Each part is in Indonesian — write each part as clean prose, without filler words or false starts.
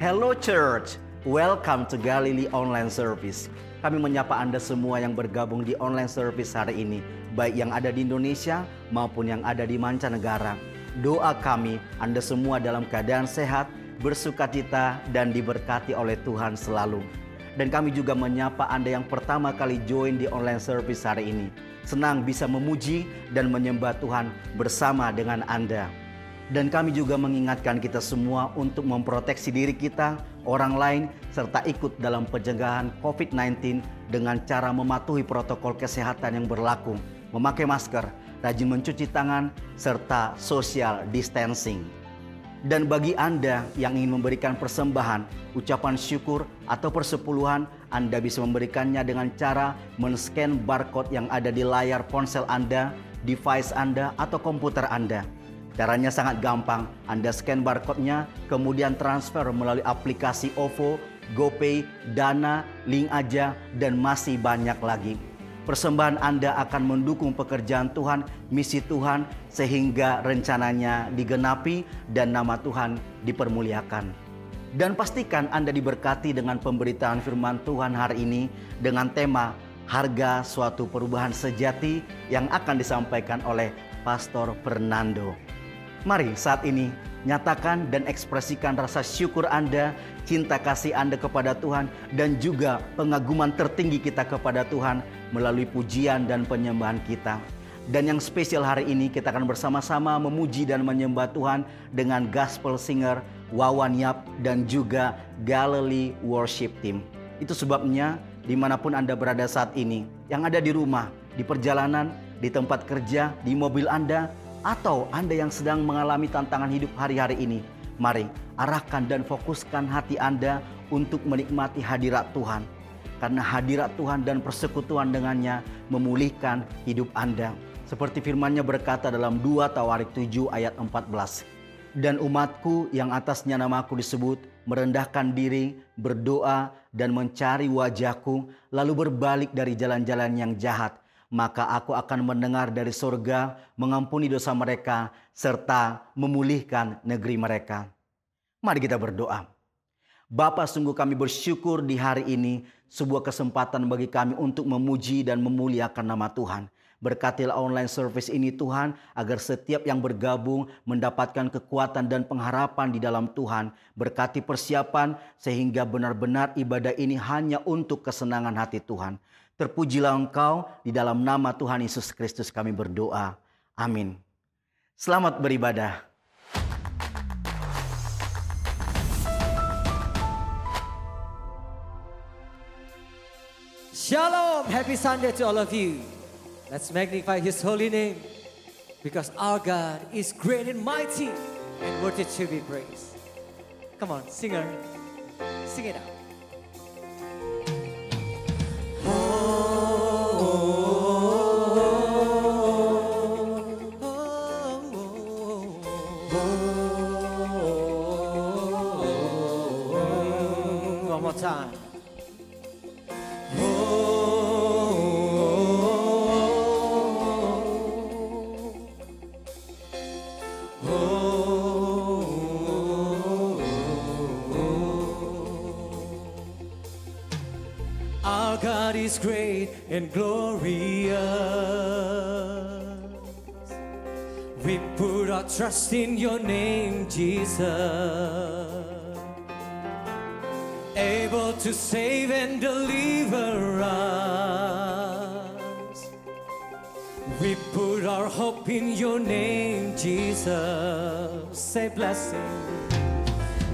Hello Church, welcome to Galilee Online Service. Kami menyapa Anda semua yang bergabung di online service hari ini, baik yang ada di Indonesia maupun yang ada di mancanegara. Doa kami, Anda semua dalam keadaan sehat, bersukacita, dan diberkati oleh Tuhan selalu. Dan kami juga menyapa Anda yang pertama kali join di online service hari ini. Senang bisa memuji dan menyembah Tuhan bersama dengan Anda. Dan kami juga mengingatkan kita semua untuk memproteksi diri kita, orang lain, serta ikut dalam pencegahan COVID-19 dengan cara mematuhi protokol kesehatan yang berlaku, memakai masker, rajin mencuci tangan, serta social distancing. Dan bagi Anda yang ingin memberikan persembahan, ucapan syukur, atau persepuluhan, Anda bisa memberikannya dengan cara men-scan barcode yang ada di layar ponsel Anda, device Anda, atau komputer Anda. Caranya sangat gampang, Anda scan barcode-nya, kemudian transfer melalui aplikasi OVO, GoPay, Dana, Link Aja, dan masih banyak lagi. Persembahan Anda akan mendukung pekerjaan Tuhan, misi Tuhan, sehingga rencananya digenapi dan nama Tuhan dipermuliakan. Dan pastikan Anda diberkati dengan pemberitaan firman Tuhan hari ini dengan tema Harga Suatu Perubahan Sejati yang akan disampaikan oleh Pastor Fernando. Mari saat ini nyatakan dan ekspresikan rasa syukur Anda, cinta kasih Anda kepada Tuhan, dan juga pengaguman tertinggi kita kepada Tuhan melalui pujian dan penyembahan kita. Dan yang spesial hari ini kita akan bersama-sama memuji dan menyembah Tuhan dengan gospel singer Wawan Yap dan juga Galilee Worship Team. Itu sebabnya dimanapun Anda berada saat ini, yang ada di rumah, di perjalanan, di tempat kerja, di mobil Anda, atau Anda yang sedang mengalami tantangan hidup hari-hari ini, mari arahkan dan fokuskan hati Anda untuk menikmati hadirat Tuhan. Karena hadirat Tuhan dan persekutuan dengannya memulihkan hidup Anda. Seperti firman-Nya berkata dalam 2 Tawarik 7 ayat 14. Dan umatku yang atasnya namaku disebut, merendahkan diri, berdoa, dan mencari wajahku, lalu berbalik dari jalan-jalan yang jahat. Maka aku akan mendengar dari surga, mengampuni dosa mereka, serta memulihkan negeri mereka. Mari kita berdoa. Bapa, sungguh kami bersyukur di hari ini, sebuah kesempatan bagi kami untuk memuji dan memuliakan nama Tuhan. Berkatilah online service ini Tuhan, agar setiap yang bergabung mendapatkan kekuatan dan pengharapan di dalam Tuhan. Berkati persiapan sehingga benar-benar ibadah ini hanya untuk kesenangan hati Tuhan. Terpujilah Engkau, di dalam nama Tuhan Yesus Kristus kami berdoa. Amin. Selamat beribadah. Shalom, happy Sunday to all of you. Let's magnify His holy name, because our God is great and mighty and worthy to be praised. Come on, singer, sing it out. One more time. Our God is great and glorious. We put our trust in your name, Jesus. Able to save and deliver us. We put our hope in your name, Jesus. Say blessing.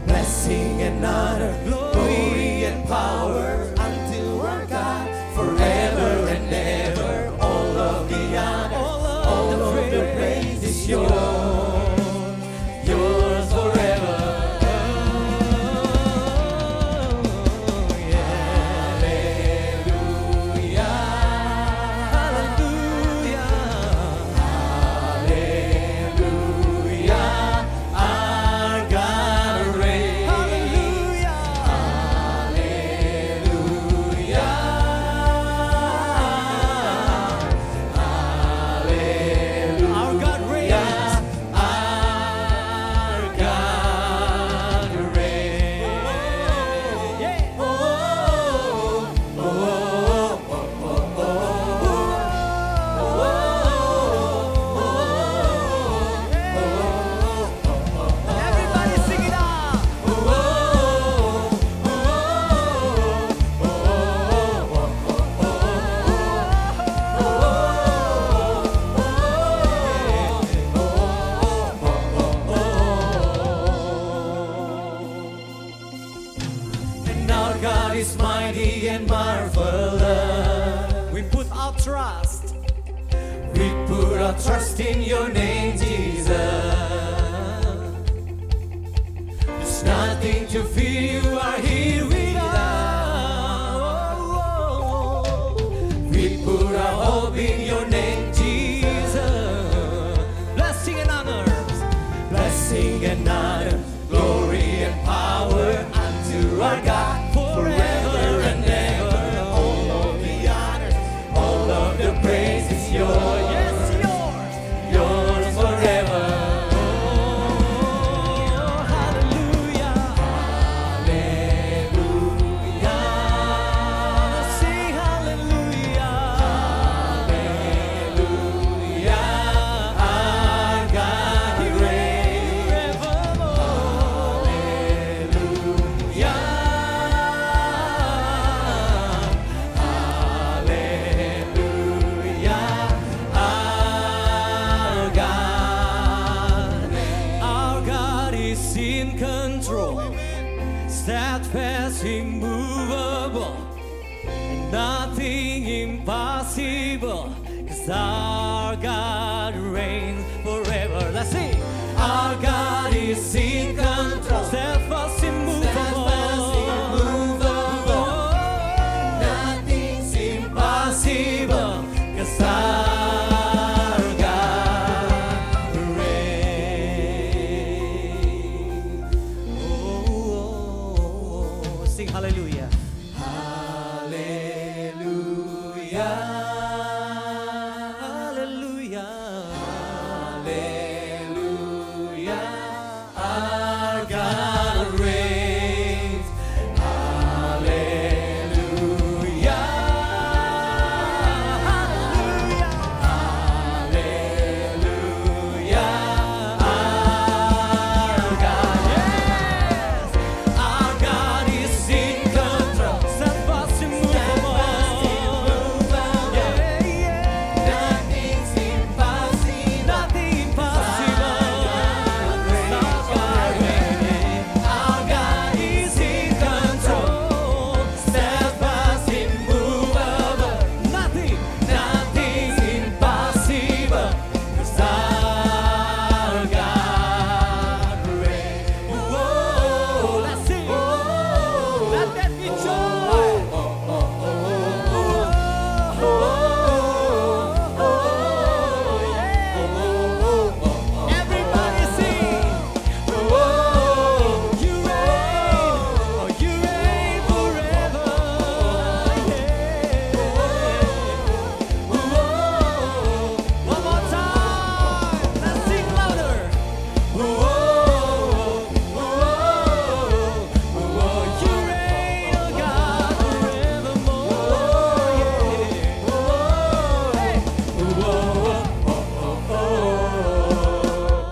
Blessing and honor, glory and power unto our God forever and ever. All of the honor, all of the praise is yours, yours forever. our trust in your name, Jesus. There's nothing to fear, you are here with us. We put our hope in your name, Jesus. Blessing and honor, blessing and honor, glory and power unto our God forever and ever. All of the honor, all of the praise is yours. Yes, yours, yours forever. Oh, hallelujah, hallelujah. Sing hallelujah, hallelujah. Our God, He reigns forevermore. Hallelujah, hallelujah. Our God is in control, steadfast, immovable, and nothing impossible, 'cause our God reigns forever. Let's sing. Our God is in control, steadfast, immovable, nothing's impossible, 'cause our God reigns. Oh, sing hallelujah. Hallelujah. Hallelujah. Hallelujah. Our God reigns. Hallelujah. Hallelujah. Hallelujah. Our God, yes. Our God is in control, steadfast, immovable. Yeah, yeah. Nothing's impossible. Nothing impossible. Our God is in control, steadfast, immovable. Nothing's impossible, 'cause our God reigns. Whoa, let's sing. Let that be joy. Everybody sing. You reign forever. One more time. Let's sing louder. You reign, oh God, forevermore.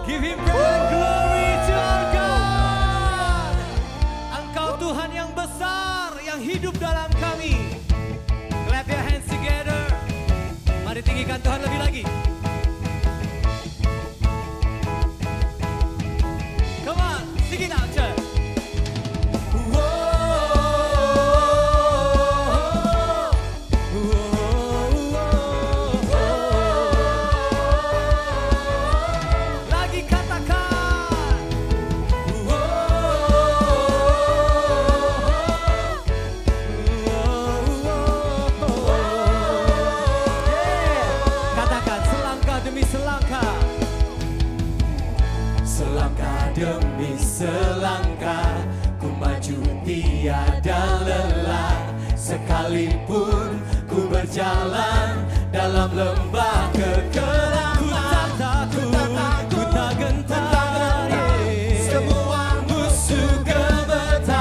Give Him praise and glory to our God. Engkau Tuhan yang besar, yang hidup dalam kami. Clap your hands together. Mari tinggikan Tuhan lebih lagi. Come on, sing it out, church. Lagi katakan. Katakan selangkah demi selangkah. Selangkah demi selangkah ku maju tiada lelah. Sekalipun ku berjalan dalam lembah kekelaman, ku tak gentar, semua musuh gemetar.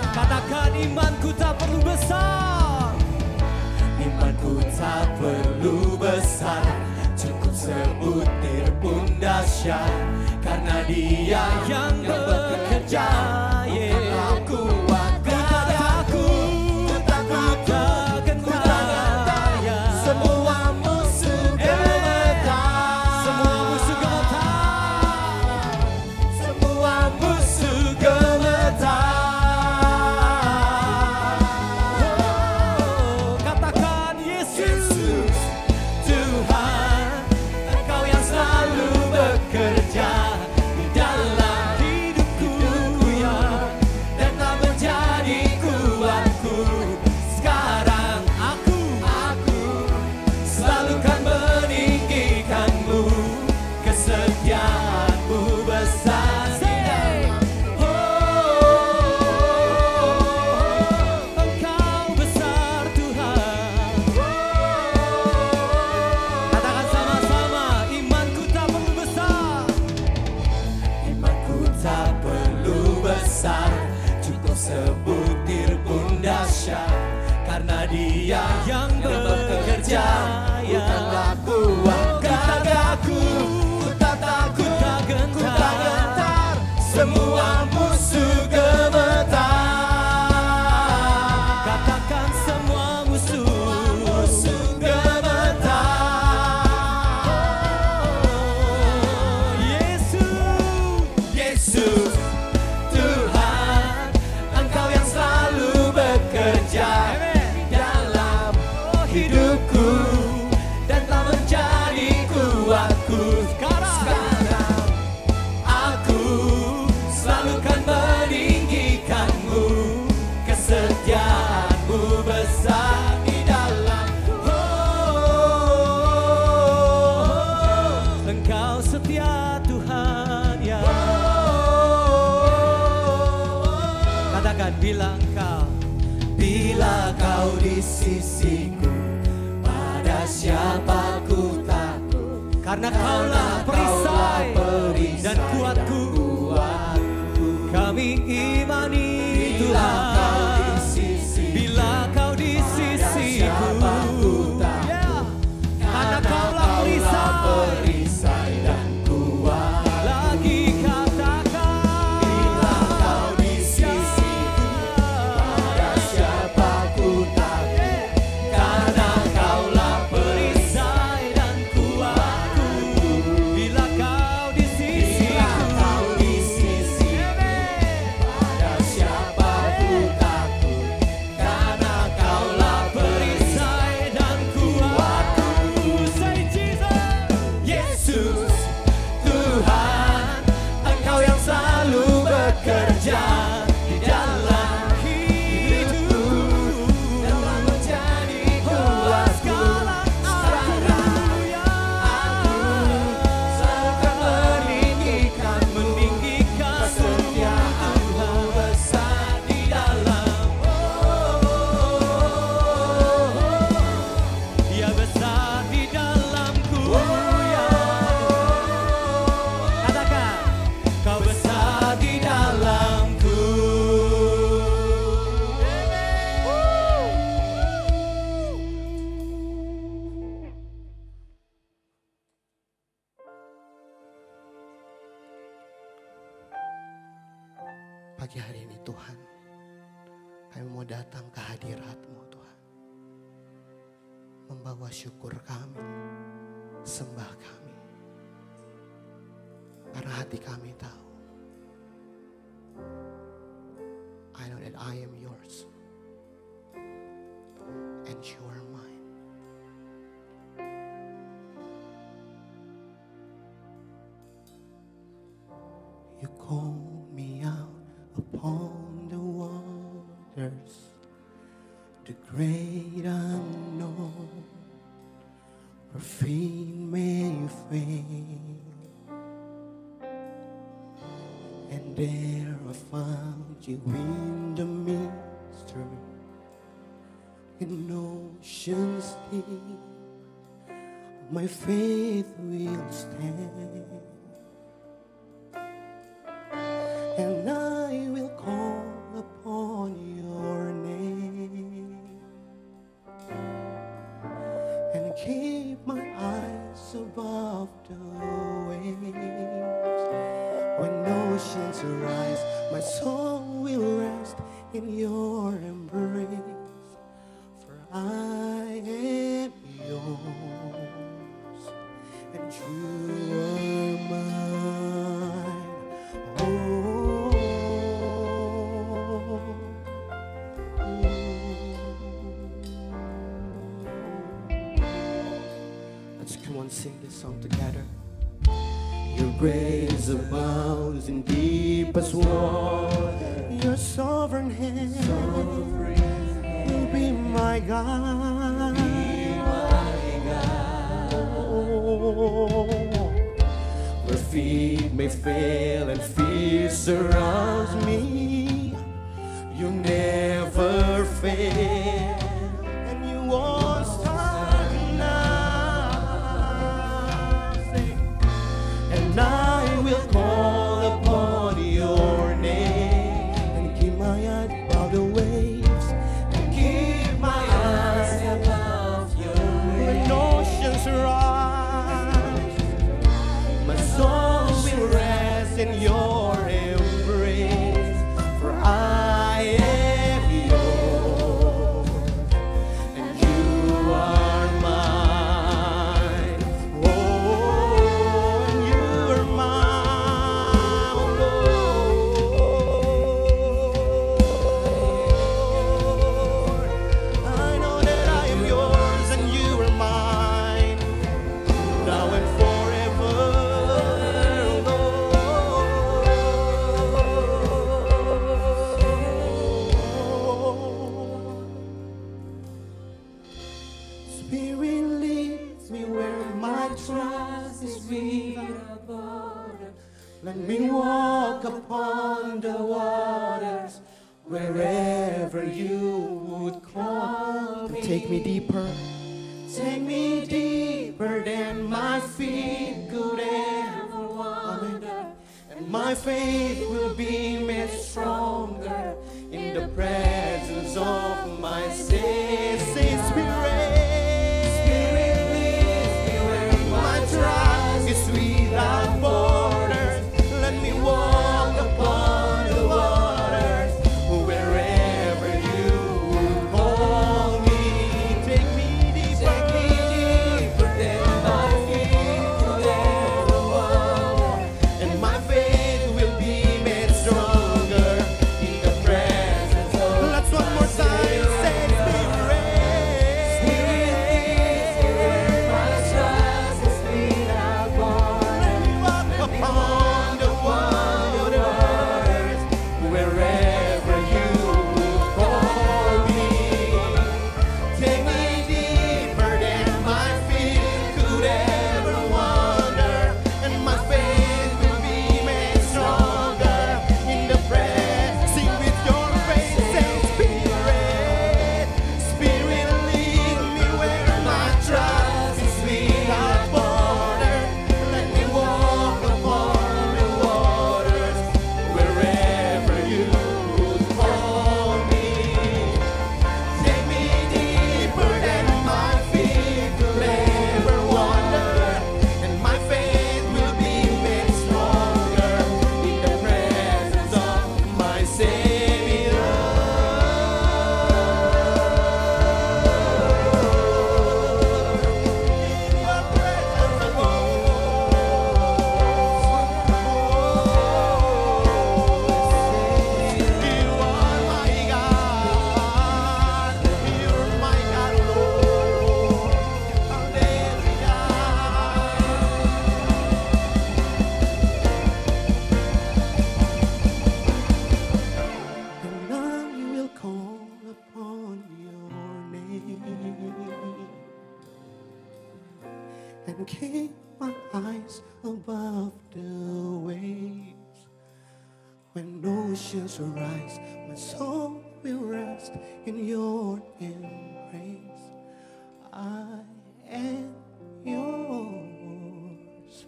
Katakan imanku tak perlu besar. Imanku tak perlu besar, cukup sebutir pun dahsyat, karena Dia yang bekerja. Aku tak takut, gentar, semua musuh gemetar, semua musuh gemetar. Oh, katakan Yesus. Karena Kaulah perisai dan kuatku. Kami imani Tuhan. Bila Kau di sisiku, karena Kaulah perisai dan kuat. Lagi katakan, bila Kau di sisiku, pada siapa ku takut? Karena Kaulah perisai dan kuatku. Bila Kau di sisiku, pada siapa ku takut? Karena Kaulah perisai dan kuatku. Say Jesus, Yesus, Tuhan, Engkau yang selalu bekerja di dalam hidupku, dalam menjadi kuat segala aku selalu meninggikan kesetiaan-Mu besar di dalam, Dia besar di dalamku. Katakan, Kau besar di dalamku. Pagi hari ini Tuhan, kami mau datang ke hadirat-Mu Tuhan. Membawa syukur kami, sembah kami. Karena hati kami tahu, I know that I am yours and you are mine. You call me out upon the waters, the great unknown, where feet may fail. And there I found you in the mystery, in oceans deep, my faith will stand. And I will call upon your name and keep my eyes above the waves. When oceans rise, my soul will rest in your embrace. For I am yours and you are mine. Let's come on, sing this song together. Your grace abounds in deepest water. Your sovereign hand will be my God. Where feet may fail and fear surrounds me, you never fail, and you won't start now. And I will call upon your name and keep my eyes above the waves, and keep my eyes above your waves. When oceans rise, my soul will rest in your embrace. For I am yours and you are mine. Oh, and you are mine, oh Lord. I know that I am yours and you are mine, now and forever, Lord. Spirit leads me where my trust is without border. Let me walk upon the waters wherever you would call me. Take me deeper, Take me deeper than my feet could ever wander, and my faith will be made stronger in the presence of my Savior. Spirit, lead me where my trust is without borders. Let me walk upon the waters wherever you call me. Take me deeper than my feet could ever wander, and my faith will be made stronger in the presence of. Let's one more time say, Spirit, my trust is without borders. Let me walk upon the waters wherever you call me. Take me deeper than my feet could ever wander, and my faith will be made stronger in the presence. Sing with your faith, say, Spirit, lead me where my trust is without border. Let me walk upon the waters wherever you would call me. Take me deeper than my feet could ever wander, and my faith will be made stronger in the presence of my Savior. You are my God. You're my God, Lord. Hallelujah. And I will call upon your name and keep my eyes above the waves. When oceans rise, my soul will rest in your embrace. I am yours,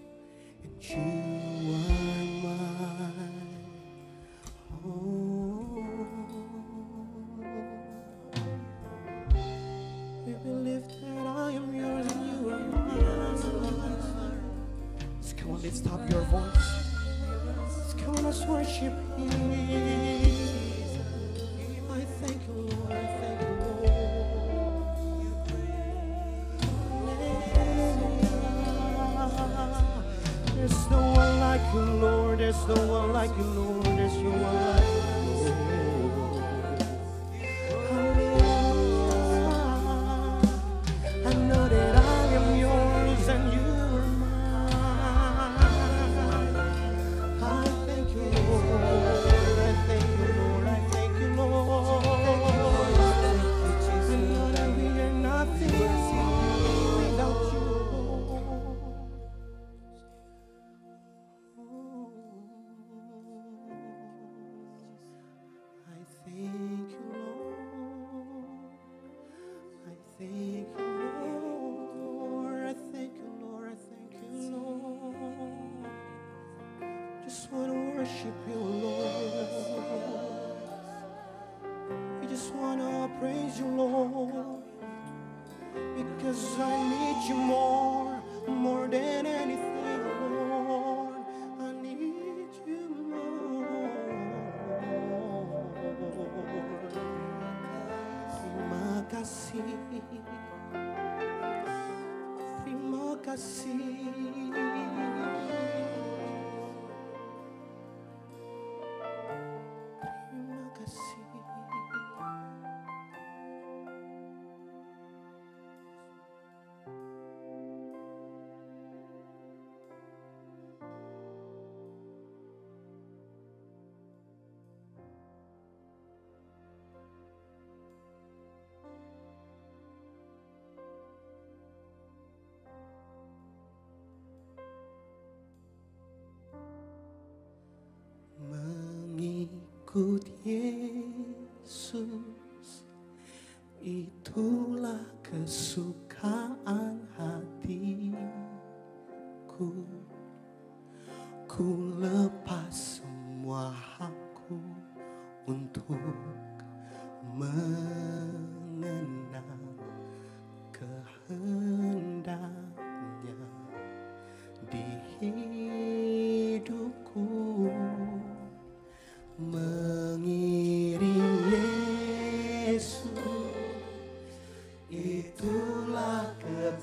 and you are mine. Oh, we believe that I am yours and you are mine. Come on, let's top your voice. Come on, let's worship Him. I thank you, Lord. I thank you, Lord. There's no one like you, Lord. There's no one like you, Lord. There's no one like you, Lord. Hallelujah. I know that I am yours and you are mine. I thank you, Lord. I thank you, Lord. I thank you, Lord. I know that we are nothing without you, Lord. I thank you, Lord. I thank you, Lord. I thank you, Lord. I thank you, Lord. Just want to worship you, Lord. We just want to praise you, Lord, because I need you more than anything, Lord. I need you more. Terima kasih, terima kasih. Terima kasih. Mengikut Yesus itulah kesukaan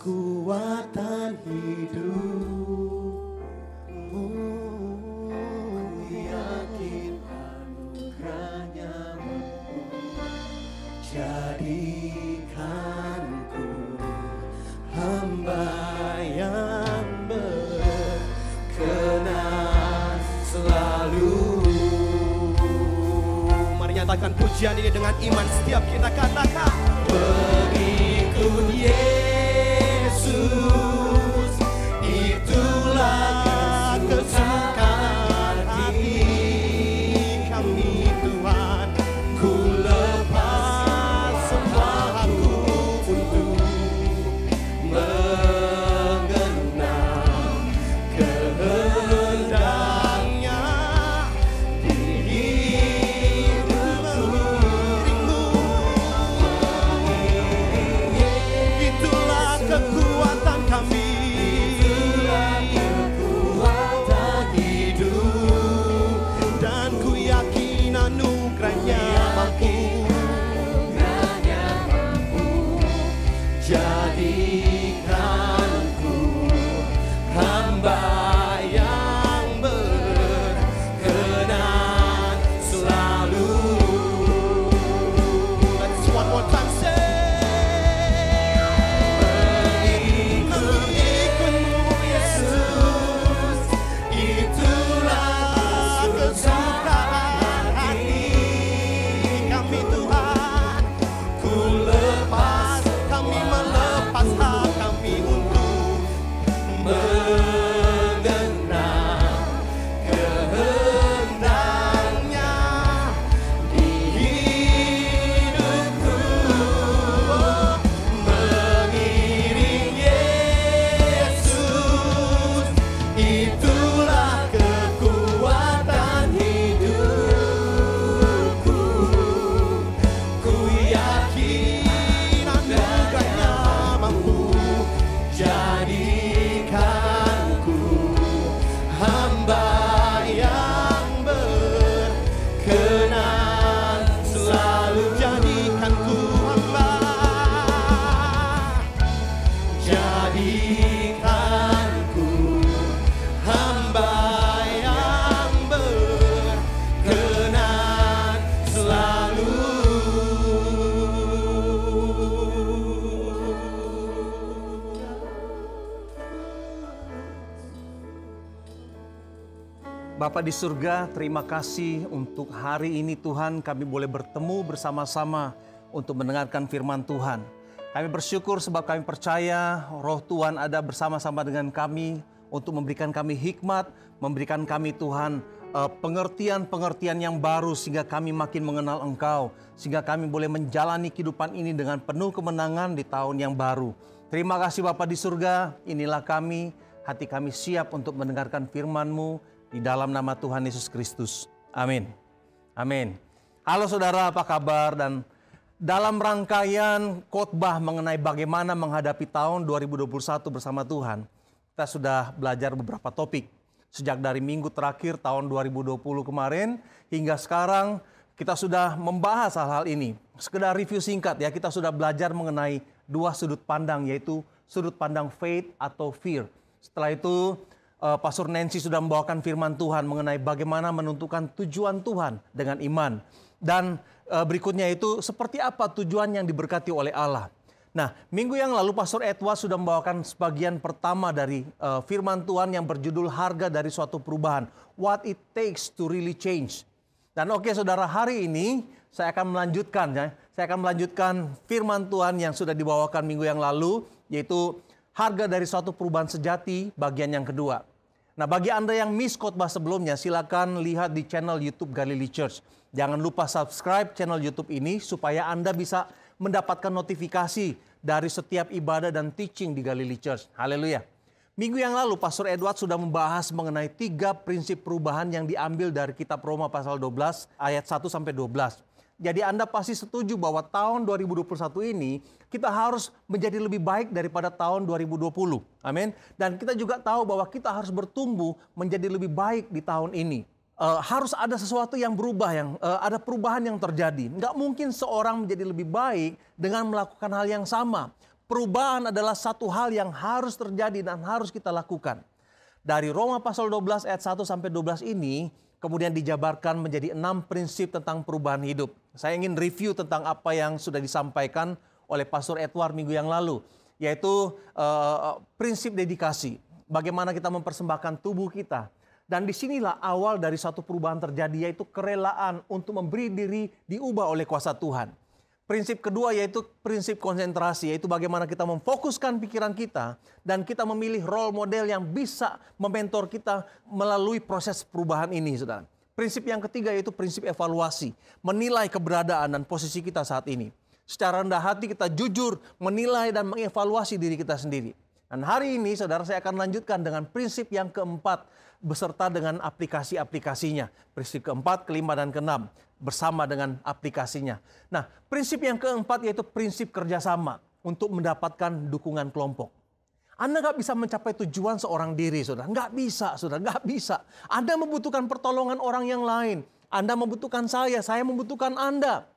kekuatan hidupmu. Yakin anugerahnya mampu jadikanku hamba yang berkenan selalu. Mari nyatakan pujian ini dengan iman, setiap kita katakan pengikut Yesus, itulah kesukaan hati kami Tuhan. Ku lepas semua aku untuk mengenal kehendaknya di hidupku. Itulah kekuatan kami, kekuatan hidup, dan ku yakin anugerahnya mampu jadikanku hamba yang berkenan selalu. Let's one more time say. Mengikutmu Yesus, itulah kesukaan hati kami Tuhan. Ku lepas, kami melepas hak kami untuk mengenal kehendaknya di hidupku. Mengiring Yesus, itulah kekuatan hidupku. Ku yakin anugerahnya mampu jadikanku hamba yang berkenan selalu. Jadikanku hamba, jadikanku hamba yang berkenan selalu. Bapa di surga, terima kasih untuk hari ini Tuhan, kami boleh bertemu bersama-sama untuk mendengarkan firman Tuhan. Kami bersyukur sebab kami percaya Roh Tuhan ada bersama-sama dengan kami untuk memberikan kami hikmat, memberikan kami Tuhan pengertian-pengertian yang baru sehingga kami makin mengenal Engkau, sehingga kami boleh menjalani kehidupan ini dengan penuh kemenangan di tahun yang baru. Terima kasih Bapa di surga, inilah kami, hati kami siap untuk mendengarkan firman-Mu. Di dalam nama Tuhan Yesus Kristus. Amin. Amin. Halo saudara, apa kabar? Dan dalam rangkaian khotbah mengenai bagaimana menghadapi tahun 2021 bersama Tuhan, kita sudah belajar beberapa topik. Sejak dari minggu terakhir tahun 2020 kemarin hingga sekarang kita sudah membahas hal-hal ini. Sekedar review singkat ya, kita sudah belajar mengenai dua sudut pandang, yaitu sudut pandang faith atau fear. Setelah itu Pastor Nancy sudah membawakan firman Tuhan mengenai bagaimana menentukan tujuan Tuhan dengan iman. Dan berikutnya itu seperti apa tujuan yang diberkati oleh Allah. Nah, minggu yang lalu Pastor Edward sudah membawakan sebagian pertama dari firman Tuhan yang berjudul harga dari suatu perubahan. What it takes to really change. Dan oke saudara, hari ini saya akan melanjutkan ya. Saya akan melanjutkan firman Tuhan yang sudah dibawakan minggu yang lalu, yaitu harga dari suatu perubahan sejati bagian yang kedua. Nah, bagi Anda yang miss khotbah sebelumnya, silakan lihat di channel YouTube Galilee Church. Jangan lupa subscribe channel YouTube ini supaya Anda bisa mendapatkan notifikasi dari setiap ibadah dan teaching di Galilee Church. Haleluya. Minggu yang lalu Pastor Edward sudah membahas mengenai 3 prinsip perubahan yang diambil dari kitab Roma pasal 12 ayat 1 sampai 12. Jadi Anda pasti setuju bahwa tahun 2021 ini kita harus menjadi lebih baik daripada tahun 2020. Amin. Dan kita juga tahu bahwa kita harus bertumbuh menjadi lebih baik di tahun ini. Harus ada sesuatu yang berubah, ada perubahan yang terjadi. Nggak mungkin seorang menjadi lebih baik dengan melakukan hal yang sama. Perubahan adalah satu hal yang harus terjadi dan harus kita lakukan. Dari Roma pasal 12 ayat 1 sampai 12 ini kemudian dijabarkan menjadi 6 prinsip tentang perubahan hidup. Saya ingin review tentang apa yang sudah disampaikan oleh Pastor Edward minggu yang lalu, yaitu prinsip dedikasi. Bagaimana kita mempersembahkan tubuh kita. Dan disinilah awal dari satu perubahan terjadi, yaitu kerelaan untuk memberi diri diubah oleh kuasa Tuhan. Prinsip kedua yaitu prinsip konsentrasi, yaitu bagaimana kita memfokuskan pikiran kita dan kita memilih role model yang bisa mementor kita melalui proses perubahan ini, saudara. Prinsip yang ketiga yaitu prinsip evaluasi, menilai keberadaan dan posisi kita saat ini. Secara rendah hati kita jujur menilai dan mengevaluasi diri kita sendiri. Dan hari ini saudara saya akan lanjutkan dengan prinsip yang keempat beserta dengan aplikasi-aplikasinya. Prinsip keempat, kelima, dan keenam bersama dengan aplikasinya. Nah, prinsip yang keempat yaitu prinsip kerjasama untuk mendapatkan dukungan kelompok. Anda nggak bisa mencapai tujuan seorang diri, saudara. Nggak bisa, saudara. Nggak bisa. Anda membutuhkan pertolongan orang yang lain. Anda membutuhkan saya membutuhkan Anda.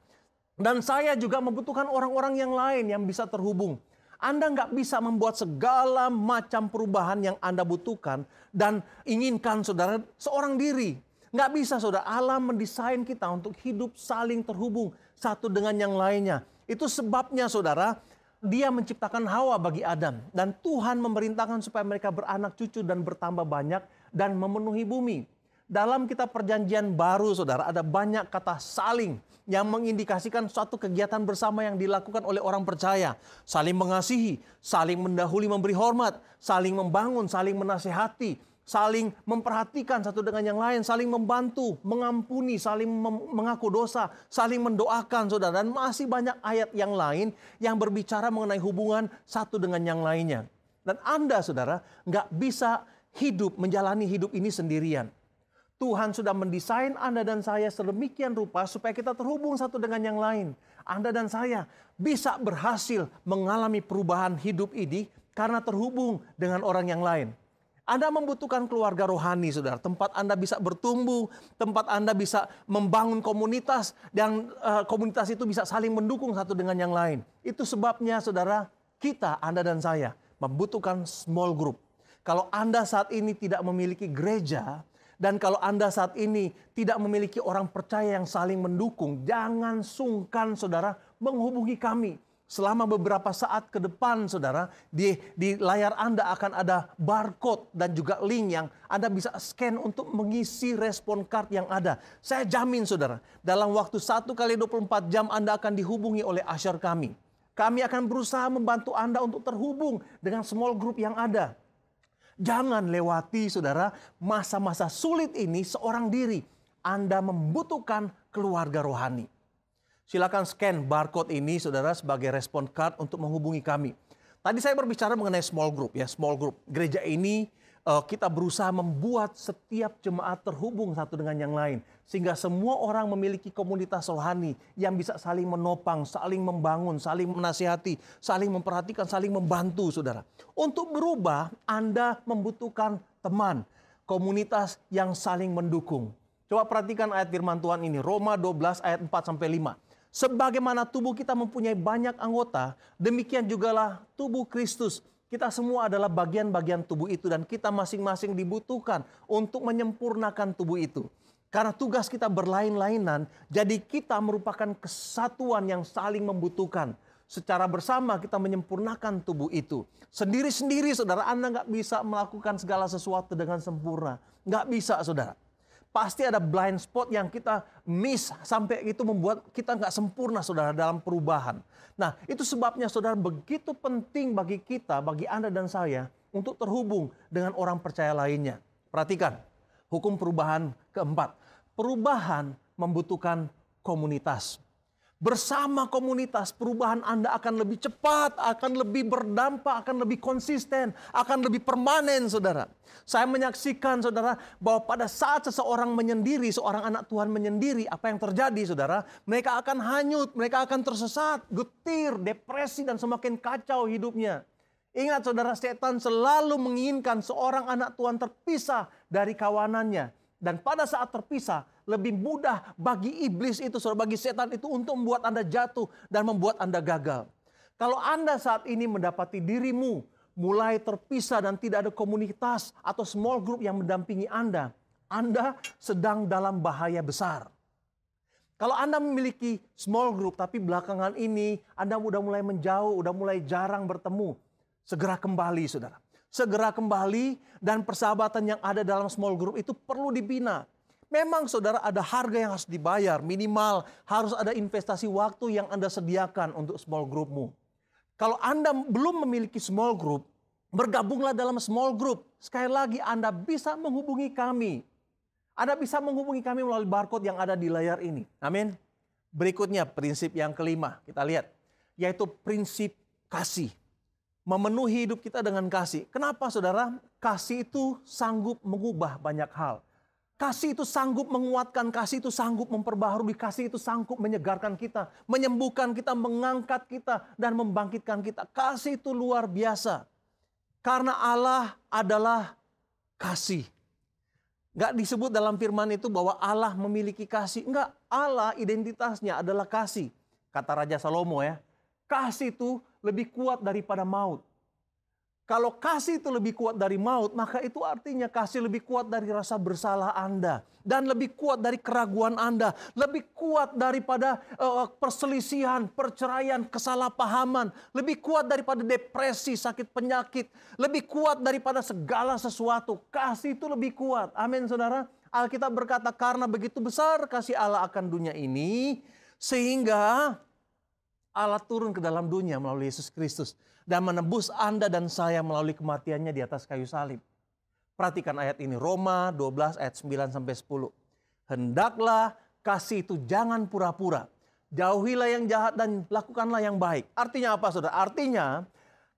Dan saya juga membutuhkan orang-orang yang lain yang bisa terhubung. Anda nggak bisa membuat segala macam perubahan yang Anda butuhkan dan inginkan, saudara, seorang diri. Nggak bisa, saudara. Allah mendesain kita untuk hidup saling terhubung satu dengan yang lainnya. Itu sebabnya, saudara, Dia menciptakan Hawa bagi Adam. Dan Tuhan memerintahkan supaya mereka beranak cucu dan bertambah banyak dan memenuhi bumi. Dalam kitab perjanjian baru, saudara, ada banyak kata saling yang mengindikasikan suatu kegiatan bersama yang dilakukan oleh orang percaya. Saling mengasihi, saling mendahului memberi hormat, saling membangun, saling menasehati, saling memperhatikan satu dengan yang lain, saling membantu, mengampuni, saling mengaku dosa, saling mendoakan, saudara. Dan masih banyak ayat yang lain yang berbicara mengenai hubungan satu dengan yang lainnya. Dan Anda, saudara, nggak bisa menjalani hidup ini sendirian. Tuhan sudah mendesain Anda dan saya sedemikian rupa supaya kita terhubung satu dengan yang lain. Anda dan saya bisa berhasil mengalami perubahan hidup ini karena terhubung dengan orang yang lain. Anda membutuhkan keluarga rohani, saudara. Tempat Anda bisa bertumbuh, tempat Anda bisa membangun komunitas, dan komunitas itu bisa saling mendukung satu dengan yang lain. Itu sebabnya, saudara, kita, Anda dan saya, membutuhkan small group. Kalau Anda saat ini tidak memiliki gereja, dan kalau Anda saat ini tidak memiliki orang percaya yang saling mendukung, jangan sungkan, saudara, menghubungi kami. Selama beberapa saat ke depan, saudara, di layar Anda akan ada barcode dan juga link yang Anda bisa scan untuk mengisi respon card yang ada. Saya jamin, saudara, dalam waktu 1 kali 24 jam Anda akan dihubungi oleh usher kami. Kami akan berusaha membantu Anda untuk terhubung dengan small group yang ada. Jangan lewati, saudara, masa-masa sulit ini seorang diri. Anda membutuhkan keluarga rohani. Silakan scan barcode ini, saudara, sebagai respon card untuk menghubungi kami. Tadi saya berbicara mengenai small group, ya, small group. Gereja ini kita berusaha membuat setiap jemaat terhubung satu dengan yang lain. Sehingga semua orang memiliki komunitas rohani yang bisa saling menopang, saling membangun, saling menasihati, saling memperhatikan, saling membantu, saudara. Untuk berubah, Anda membutuhkan teman, komunitas yang saling mendukung. Coba perhatikan ayat firman Tuhan ini, Roma 12 ayat 4-5. Sebagaimana tubuh kita mempunyai banyak anggota, demikian jugalah tubuh Kristus. Kita semua adalah bagian-bagian tubuh itu dan kita masing-masing dibutuhkan untuk menyempurnakan tubuh itu. Karena tugas kita berlain-lainan, jadi kita merupakan kesatuan yang saling membutuhkan. Secara bersama kita menyempurnakan tubuh itu. Sendiri-sendiri, saudara, Anda nggak bisa melakukan segala sesuatu dengan sempurna. Nggak bisa, saudara. Pasti ada blind spot yang kita miss sampai itu membuat kita nggak sempurna, saudara, dalam perubahan. Nah, itu sebabnya, saudara, begitu penting bagi kita, bagi Anda dan saya, untuk terhubung dengan orang percaya lainnya. Perhatikan, hukum perubahan keempat. Perubahan membutuhkan komunitas. Bersama komunitas, perubahan Anda akan lebih cepat, akan lebih berdampak, akan lebih konsisten, akan lebih permanen, saudara. Saya menyaksikan, saudara, bahwa pada saat seseorang menyendiri, seorang anak Tuhan menyendiri, apa yang terjadi, saudara? Mereka akan hanyut, mereka akan tersesat, getir, depresi, dan semakin kacau hidupnya. Ingat, saudara, setan selalu menginginkan seorang anak Tuhan terpisah dari kawanannya. Dan pada saat terpisah, lebih mudah bagi iblis itu, bagi setan itu untuk membuat Anda jatuh dan membuat Anda gagal. Kalau Anda saat ini mendapati dirimu mulai terpisah dan tidak ada komunitas atau small group yang mendampingi Anda sedang dalam bahaya besar. Kalau Anda memiliki small group tapi belakangan ini Anda udah mulai menjauh, udah mulai jarang bertemu, segera kembali saudara. Segera kembali dan persahabatan yang ada dalam small group itu perlu dibina. Memang saudara ada harga yang harus dibayar, minimal harus ada investasi waktu yang Anda sediakan untuk small groupmu. Kalau Anda belum memiliki small group, bergabunglah dalam small group. Sekali lagi Anda bisa menghubungi kami. Anda bisa menghubungi kami melalui barcode yang ada di layar ini. Amin. Berikutnya prinsip yang kelima kita lihat. Yaitu prinsip kasih. Memenuhi hidup kita dengan kasih. Kenapa saudara? Kasih itu sanggup mengubah banyak hal. Kasih itu sanggup menguatkan, kasih itu sanggup memperbaharui, kasih itu sanggup menyegarkan kita, menyembuhkan kita, mengangkat kita, dan membangkitkan kita. Kasih itu luar biasa. Karena Allah adalah kasih. Enggak disebut dalam firman itu bahwa Allah memiliki kasih. Enggak, Allah identitasnya adalah kasih. Kata Raja Salomo ya, kasih itu lebih kuat daripada maut. Kalau kasih itu lebih kuat dari maut, maka itu artinya kasih lebih kuat dari rasa bersalah Anda. Dan lebih kuat dari keraguan Anda. Lebih kuat daripada perselisihan, perceraian, kesalahpahaman. Lebih kuat daripada depresi, sakit penyakit. Lebih kuat daripada segala sesuatu. Kasih itu lebih kuat. Amin saudara. Alkitab berkata karena begitu besar kasih Allah akan dunia ini. Sehingga Allah turun ke dalam dunia melalui Yesus Kristus. Dan menebus Anda dan saya melalui kematiannya di atas kayu salib. Perhatikan ayat ini, Roma 12 ayat 9-10. Hendaklah kasih itu jangan pura-pura. Jauhilah yang jahat dan lakukanlah yang baik. Artinya apa saudara? Artinya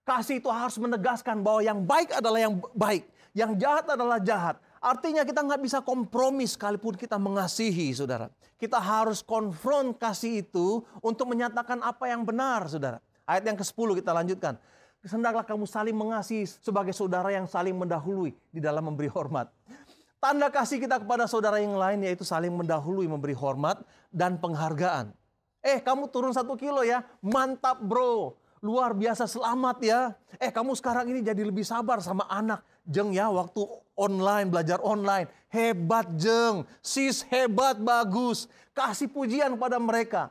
kasih itu harus menegaskan bahwa yang baik adalah yang baik. Yang jahat adalah jahat. Artinya kita nggak bisa kompromi sekalipun kita mengasihi saudara. Kita harus konfront kasih itu untuk menyatakan apa yang benar saudara. Ayat yang ke-10 kita lanjutkan. Hendaklah kamu saling mengasihi sebagai saudara yang saling mendahului di dalam memberi hormat. Tanda kasih kita kepada saudara yang lain yaitu saling mendahului memberi hormat dan penghargaan. Kamu turun 1 kilo ya, mantap bro. Luar biasa, selamat ya. Kamu sekarang ini jadi lebih sabar sama anak. Jeng ya, waktu online, belajar online. Hebat Jeng, sis hebat, bagus. Kasih pujian kepada mereka.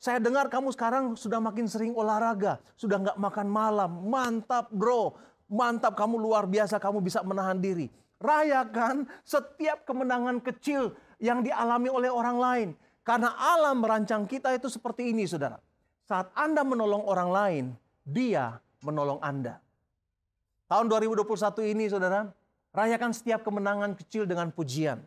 Saya dengar kamu sekarang sudah makin sering olahraga. Sudah nggak makan malam. Mantap bro, mantap kamu luar biasa, kamu bisa menahan diri. Rayakan setiap kemenangan kecil yang dialami oleh orang lain. Karena Allah merancang kita itu seperti ini saudara. Saat Anda menolong orang lain, Dia menolong Anda. Tahun 2021 ini saudara, rayakan setiap kemenangan kecil dengan pujian.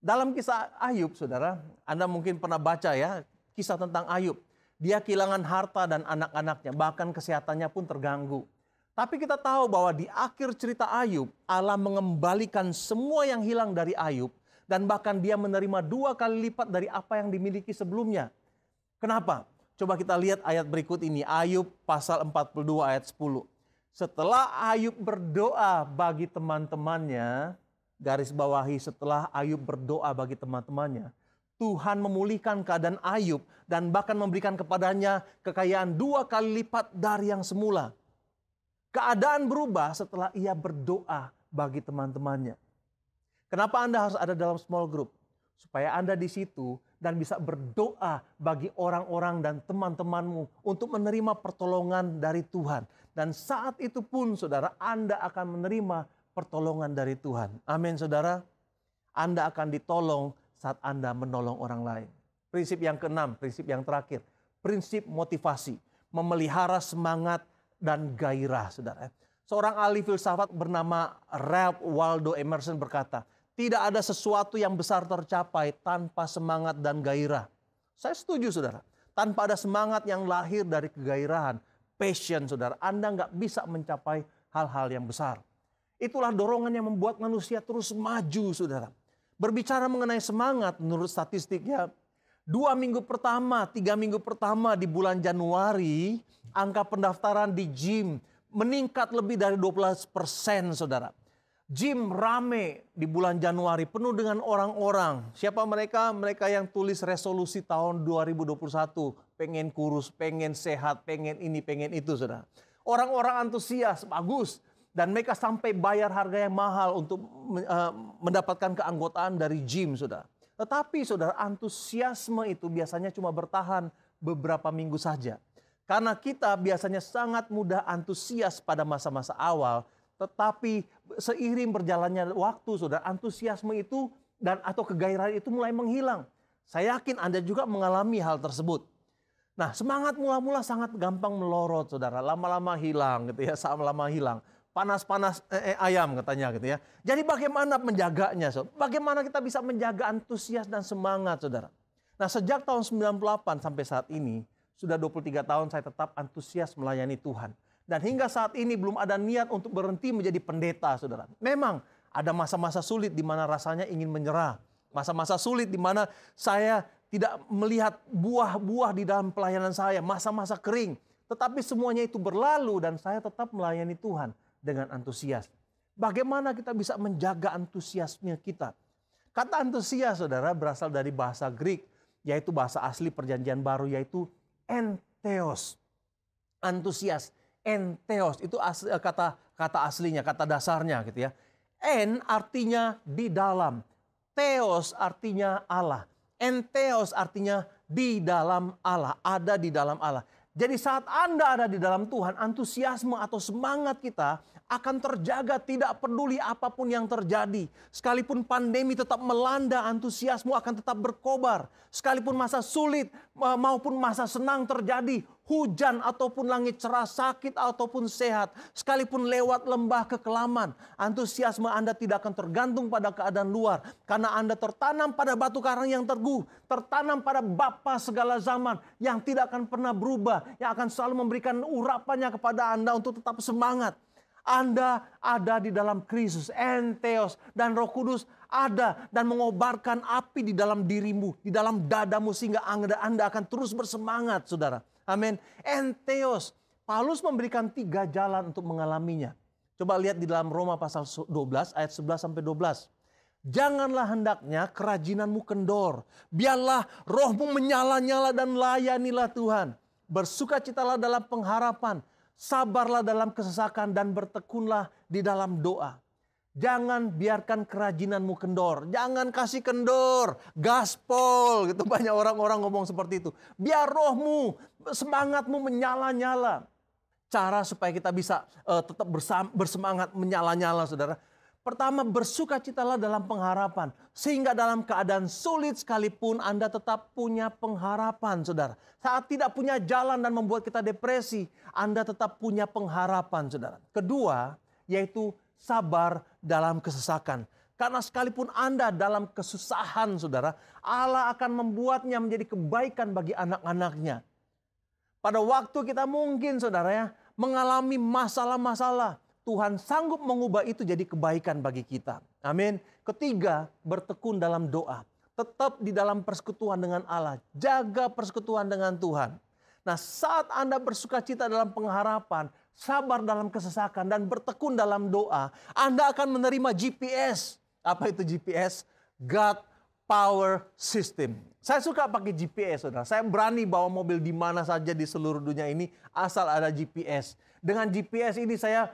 Dalam kisah Ayub saudara, Anda mungkin pernah baca ya, kisah tentang Ayub. Dia kehilangan harta dan anak-anaknya, bahkan kesehatannya pun terganggu. Tapi kita tahu bahwa di akhir cerita Ayub, Allah mengembalikan semua yang hilang dari Ayub. Dan bahkan dia menerima 2 kali lipat dari apa yang dimiliki sebelumnya. Kenapa? Coba kita lihat ayat berikut ini. Ayub pasal 42 ayat 10. Setelah Ayub berdoa bagi teman-temannya, garis bawahi setelah Ayub berdoa bagi teman-temannya, Tuhan memulihkan keadaan Ayub dan bahkan memberikan kepadanya kekayaan 2 kali lipat dari yang semula. Keadaan berubah setelah ia berdoa bagi teman-temannya. Kenapa Anda harus ada dalam small group? Supaya Anda di situ dan bisa berdoa bagi orang-orang dan teman-temanmu untuk menerima pertolongan dari Tuhan. Dan saat itu pun saudara, Anda akan menerima pertolongan dari Tuhan. Amin saudara. Anda akan ditolong saat Anda menolong orang lain. Prinsip yang keenam, prinsip yang terakhir. Prinsip motivasi. Memelihara semangat dan gairah saudara. Seorang ahli filsafat bernama Ralph Waldo Emerson berkata, tidak ada sesuatu yang besar tercapai tanpa semangat dan gairah. Saya setuju saudara. Tanpa ada semangat yang lahir dari kegairahan, passion saudara, Anda nggak bisa mencapai hal-hal yang besar. Itulah dorongan yang membuat manusia terus maju saudara. Berbicara mengenai semangat menurut statistiknya, 2 minggu pertama, 3 minggu pertama di bulan Januari, angka pendaftaran di gym meningkat lebih dari 12% saudara. Gym rame di bulan Januari, penuh dengan orang-orang. Siapa mereka? Mereka yang tulis resolusi tahun 2021. pengen kurus, pengen sehat, pengen ini, pengen itu, saudara. Orang-orang antusias, bagus. Dan mereka sampai bayar harga yang mahal untuk mendapatkan keanggotaan dari gym, saudara. Tetapi saudara, antusiasme itu biasanya cuma bertahan beberapa minggu saja. Karena kita biasanya sangat mudah antusias pada masa-masa awal. Tetapi seiring berjalannya waktu, saudara, antusiasme itu atau kegairahan itu mulai menghilang. Saya yakin Anda juga mengalami hal tersebut. Nah, semangat mula-mula sangat gampang melorot, saudara. Lama-lama hilang, gitu ya. Lama-lama hilang. Panas-panas ayam, katanya, gitu ya. Jadi bagaimana menjaganya, saudara? Bagaimana kita bisa menjaga antusias dan semangat, saudara? Nah, sejak tahun 98 sampai saat ini, sudah 23 tahun saya tetap antusias melayani Tuhan. Dan hingga saat ini belum ada niat untuk berhenti menjadi pendeta, saudara. Memang ada masa-masa sulit di mana rasanya ingin menyerah. Masa-masa sulit di mana saya tidak melihat buah-buah di dalam pelayanan saya. Masa-masa kering. Tetapi semuanya itu berlalu dan saya tetap melayani Tuhan dengan antusias. Bagaimana kita bisa menjaga antusiasme kita? Kata antusias, saudara, berasal dari bahasa Greek. Yaitu bahasa asli perjanjian baru, yaitu entheos. Antusias, entheos. Itu kata aslinya, kata dasarnya, gitu ya. En artinya di dalam. Theos artinya Allah. Entheos artinya di dalam Allah. Ada di dalam Allah. Jadi saat Anda ada di dalam Tuhan, antusiasme atau semangat kita akan terjaga tidak peduli apapun yang terjadi. Sekalipun pandemi tetap melanda, antusiasme akan tetap berkobar. Sekalipun masa sulit maupun masa senang terjadi, hujan ataupun langit cerah, sakit ataupun sehat, sekalipun lewat lembah kekelaman, antusiasme Anda tidak akan tergantung pada keadaan luar. Karena Anda tertanam pada batu karang yang teguh, tertanam pada Bapa segala zaman yang tidak akan pernah berubah, yang akan selalu memberikan urapannya kepada Anda untuk tetap semangat. Anda ada di dalam Kristus, entheos, dan Roh Kudus ada dan mengobarkan api di dalam dirimu, di dalam dadamu sehingga Anda akan terus bersemangat, saudara. Amin. Entheos. Paulus memberikan 3 jalan untuk mengalaminya. Coba lihat di dalam Roma pasal 12 ayat 11 sampai 12. Janganlah hendaknya kerajinanmu kendor. Biarlah rohmu menyala-nyala dan layanilah Tuhan. Bersukacitalah dalam pengharapan. Sabarlah dalam kesesakan dan bertekunlah di dalam doa. Jangan biarkan kerajinanmu kendor. Jangan kasih kendor. Gaspol. Gitu. Banyak orang-orang ngomong seperti itu. Biar rohmu, semangatmu menyala-nyala. Cara supaya kita bisa tetap bersemangat menyala-nyala, saudara. Pertama, bersukacitalah dalam pengharapan. Sehingga dalam keadaan sulit sekalipun Anda tetap punya pengharapan, saudara. Saat tidak punya jalan dan membuat kita depresi, Anda tetap punya pengharapan, saudara. Kedua, yaitu sabar dalam kesesakan. Karena sekalipun Anda dalam kesusahan, saudara, Allah akan membuatnya menjadi kebaikan bagi anak-anaknya. Pada waktu kita mungkin, saudara ya, mengalami masalah-masalah, Tuhan sanggup mengubah itu jadi kebaikan bagi kita. Amin. Ketiga, bertekun dalam doa. Tetap di dalam persekutuan dengan Allah. Jaga persekutuan dengan Tuhan. Nah, saat Anda bersukacita dalam pengharapan, sabar dalam kesesakan, dan bertekun dalam doa, Anda akan menerima GPS. Apa itu GPS? God Power System. Saya suka pakai GPS, saudara. Saya berani bawa mobil di mana saja di seluruh dunia ini, asal ada GPS. Dengan GPS ini saya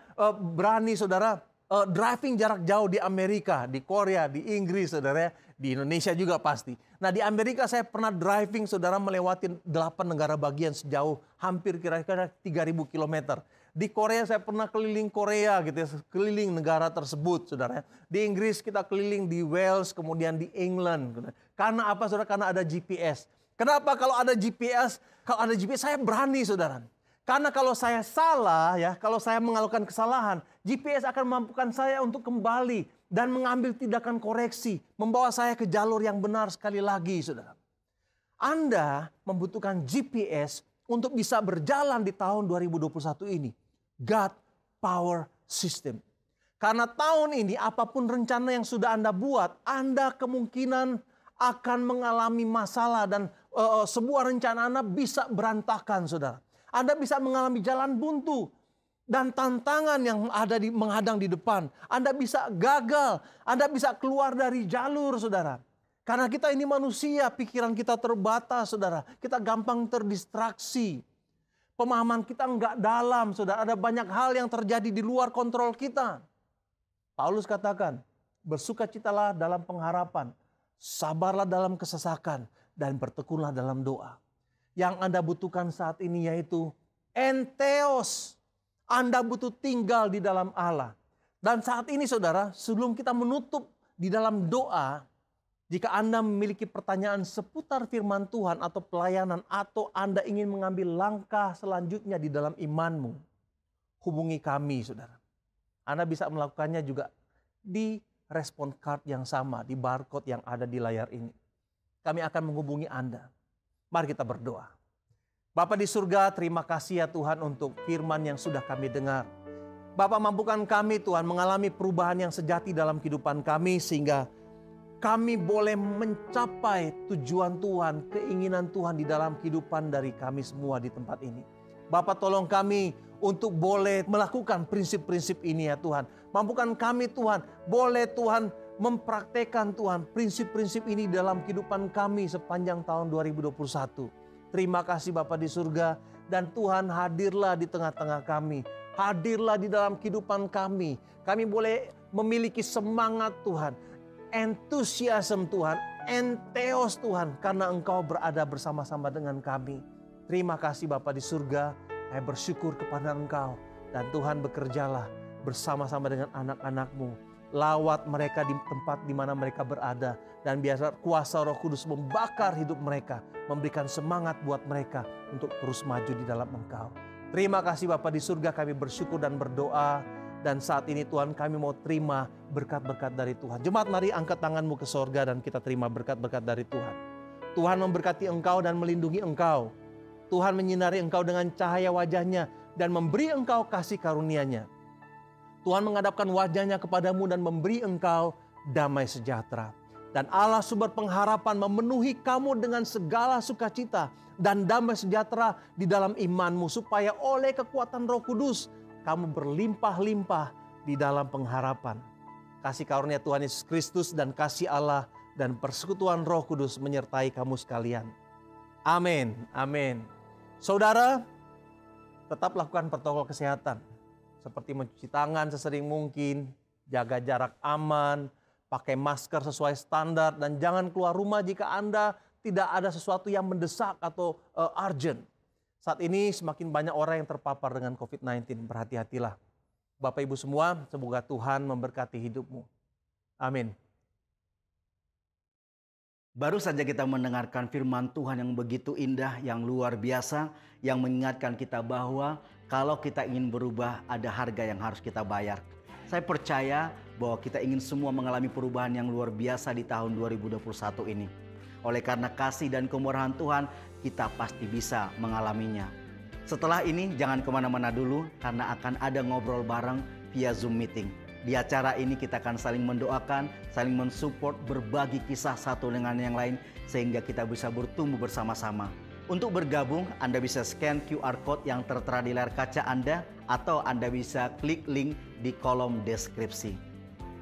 berani, saudara, driving jarak jauh di Amerika, di Korea, di Inggris, saudara, di Indonesia juga pasti. Nah, di Amerika saya pernah driving, saudara, melewati 8 negara bagian sejauh hampir kira-kira 3.000 kilometer. Di Korea saya pernah keliling Korea, gitu ya, keliling negara tersebut, saudara. Di Inggris kita keliling di Wales, kemudian di England. Karena apa, saudara? Karena ada GPS. Kenapa kalau ada GPS? Kalau ada GPS saya berani, saudara. Karena kalau saya salah, ya, kalau saya melakukan kesalahan, GPS akan memampukan saya untuk kembali dan mengambil tindakan koreksi, membawa saya ke jalur yang benar sekali lagi, saudara. Anda membutuhkan GPS untuk bisa berjalan di tahun 2021 ini. God Power System. Karena tahun ini apapun rencana yang sudah Anda buat, Anda kemungkinan akan mengalami masalah dan sebuah rencana Anda bisa berantakan, saudara. Anda bisa mengalami jalan buntu dan tantangan yang ada menghadang di depan. Anda bisa gagal, Anda bisa keluar dari jalur, saudara. Karena kita ini manusia, pikiran kita terbatas, saudara. Kita gampang terdistraksi. Pemahaman kita enggak dalam, saudara. Ada banyak hal yang terjadi di luar kontrol kita. Paulus katakan, bersukacitalah dalam pengharapan, sabarlah dalam kesesakan, dan bertekunlah dalam doa. Yang Anda butuhkan saat ini yaitu entheos. Anda butuh tinggal di dalam Allah. Dan saat ini saudara, sebelum kita menutup di dalam doa, jika Anda memiliki pertanyaan seputar firman Tuhan atau pelayanan, atau Anda ingin mengambil langkah selanjutnya di dalam imanmu, hubungi kami, saudara. Anda bisa melakukannya juga di respon card yang sama, di barcode yang ada di layar ini. Kami akan menghubungi Anda. Mari kita berdoa. Bapa di surga, terima kasih ya Tuhan untuk firman yang sudah kami dengar. Bapa, mampukan kami Tuhan mengalami perubahan yang sejati dalam kehidupan kami, sehingga kami boleh mencapai tujuan Tuhan, keinginan Tuhan di dalam kehidupan dari kami semua di tempat ini. Bapa, tolong kami untuk boleh melakukan prinsip-prinsip ini ya Tuhan. Mampukan kami Tuhan, boleh Tuhan mempraktekkan Tuhan prinsip-prinsip ini dalam kehidupan kami sepanjang tahun 2021. Terima kasih Bapa di surga, dan Tuhan hadirlah di tengah-tengah kami. Hadirlah di dalam kehidupan kami. Kami boleh memiliki semangat Tuhan, entusiasme Tuhan, entheos Tuhan, karena Engkau berada bersama-sama dengan kami. Terima kasih Bapa di surga, saya bersyukur kepada Engkau, dan Tuhan bekerjalah bersama-sama dengan anak-anak-Mu. Lawat mereka di tempat di mana mereka berada, dan biarlah kuasa Roh Kudus membakar hidup mereka, memberikan semangat buat mereka untuk terus maju di dalam Engkau. Terima kasih Bapa di surga, kami bersyukur dan berdoa. Dan saat ini Tuhan, kami mau terima berkat-berkat dari Tuhan. Jemaat, mari angkat tanganmu ke sorga dan kita terima berkat-berkat dari Tuhan. Tuhan memberkati engkau dan melindungi engkau. Tuhan menyinari engkau dengan cahaya wajahnya dan memberi engkau kasih karunia-Nya. Tuhan menghadapkan wajahnya kepadamu dan memberi engkau damai sejahtera. Dan Allah sumber pengharapan memenuhi kamu dengan segala sukacita dan damai sejahtera di dalam imanmu, supaya oleh kekuatan Roh Kudus kamu berlimpah-limpah di dalam pengharapan. Kasih karunia Tuhan Yesus Kristus dan kasih Allah dan persekutuan Roh Kudus menyertai kamu sekalian. Amin. Amin. Saudara, tetap lakukan protokol kesehatan. Seperti mencuci tangan sesering mungkin, jaga jarak aman, pakai masker sesuai standar, dan jangan keluar rumah jika Anda tidak ada sesuatu yang mendesak atau urgent. Saat ini semakin banyak orang yang terpapar dengan COVID-19. Berhati-hatilah. Bapak Ibu semua, semoga Tuhan memberkati hidupmu. Amin. Baru saja kita mendengarkan firman Tuhan yang begitu indah, yang luar biasa, yang mengingatkan kita bahwa kalau kita ingin berubah, ada harga yang harus kita bayar. Saya percaya bahwa kita ingin semua mengalami perubahan yang luar biasa di tahun 2021 ini. Oleh karena kasih dan kemurahan Tuhan, kita pasti bisa mengalaminya. Setelah ini jangan kemana-mana dulu, karena akan ada ngobrol bareng via Zoom meeting. Di acara ini kita akan saling mendoakan, saling mensupport, berbagi kisah satu dengan yang lain, sehingga kita bisa bertumbuh bersama-sama. Untuk bergabung, Anda bisa scan QR Code yang tertera di layar kaca Anda, atau Anda bisa klik link di kolom deskripsi.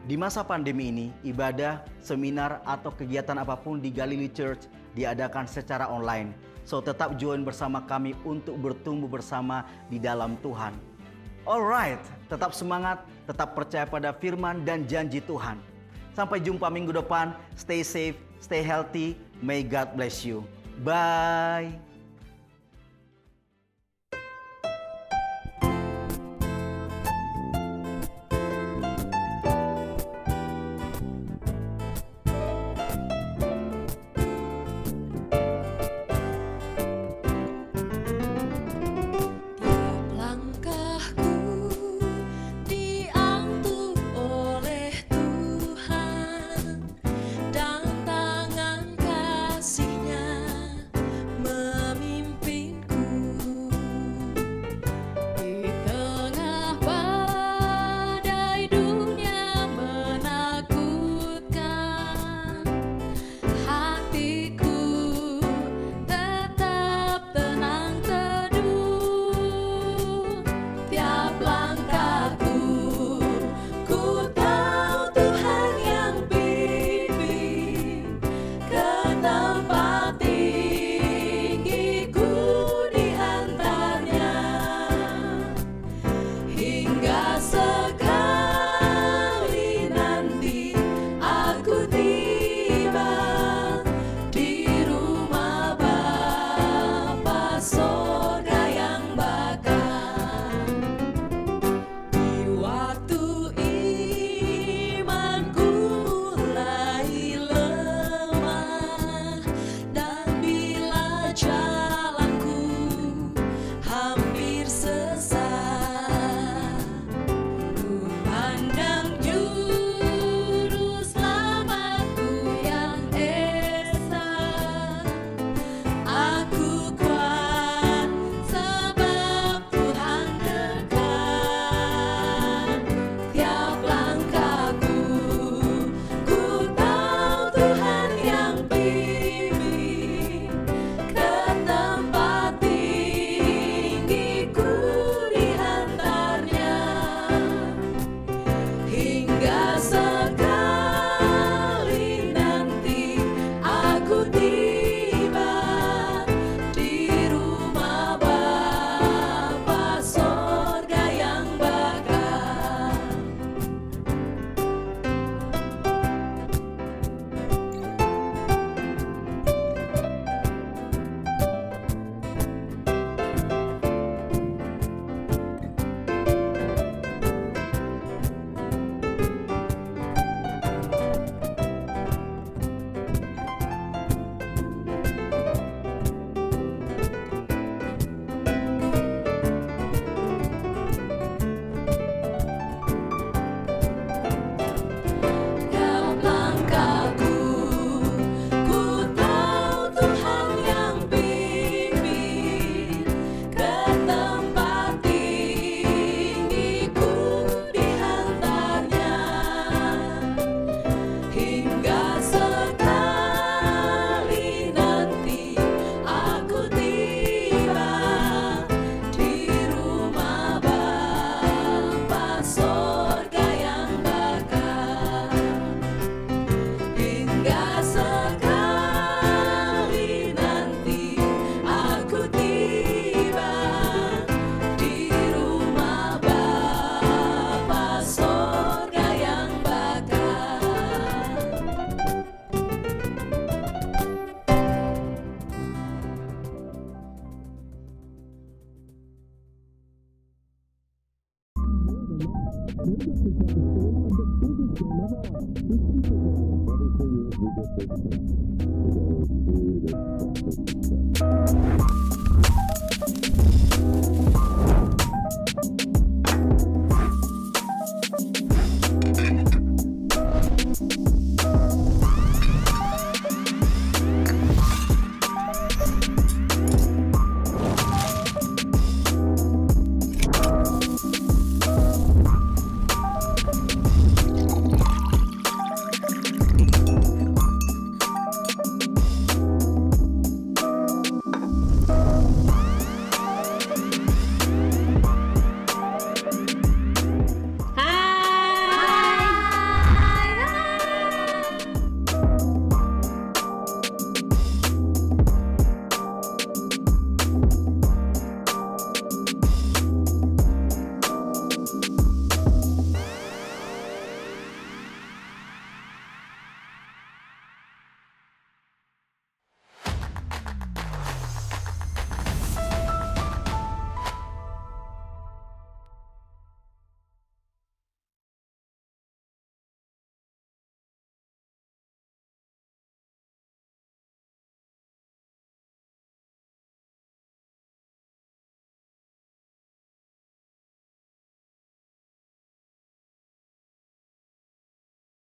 Di masa pandemi ini, ibadah, seminar, atau kegiatan apapun di Galilee Church diadakan secara online. So tetap join bersama kami untuk bertumbuh bersama di dalam Tuhan. Alright, tetap semangat, tetap percaya pada firman dan janji Tuhan. Sampai jumpa minggu depan. Stay safe, stay healthy. May God bless you. Bye. Dan tangan kasih-Nya